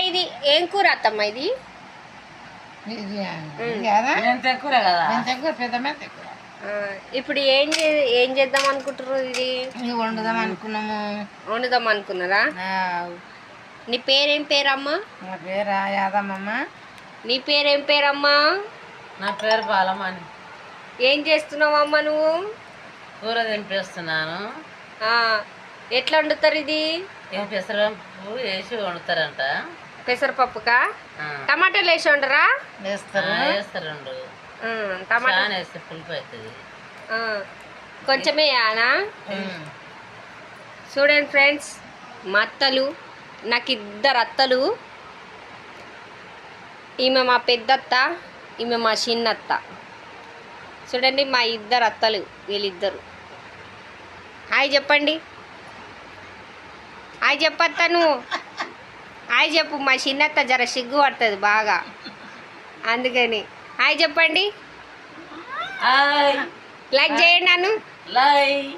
ఇది ఏం కూర అత్తమ్మ ఇది? కూర కదా, పెద్ద మెంతి కూర. ఇప్పుడు ఏం చేద్దాం అనుకుంటారు? ఇది వండుదాం అనుకున్నాము. వండుదాం అనుకున్నారా? నీ పేరేం పేరమ్మా? నా పేరా యాదమ్మమ్మ. నీ పేరేం పేరమ్మా? నా పేరు బాలమని. ఏం చేస్తున్నావమ్మా నువ్వు? కూర దింపేస్తున్నాను. ఎట్లా వండుతారు ఇది? పెసరపప్పు వేసి వండుతారంట. పెసరపప్పుకా టమాటాలు వేసి వండరా? వేస్తారండు. టమాటా వేస్తే పులుపు అవుతుంది. కొంచెమే వేయాలా? చూడండి ఫ్రెండ్స్, మా అత్తలు, నాకు 2 అత్తలు. ఈమె మా పెద్దత్త, ఈమె మా చిన్నత్త. చూడండి మా 2 అత్తలు, వీళ్ళిద్దరు. హాయ్ చెప్పండి. హాయ్ చెప్పత్తా నువ్వు. హాయ్ చెప్పు. మా చిన్నత్త జర సిగ్గు పడుతుంది బాగా, అందుకని హాయ్ చెప్పండి. లైక్ చేయండి నన్ను. లైక్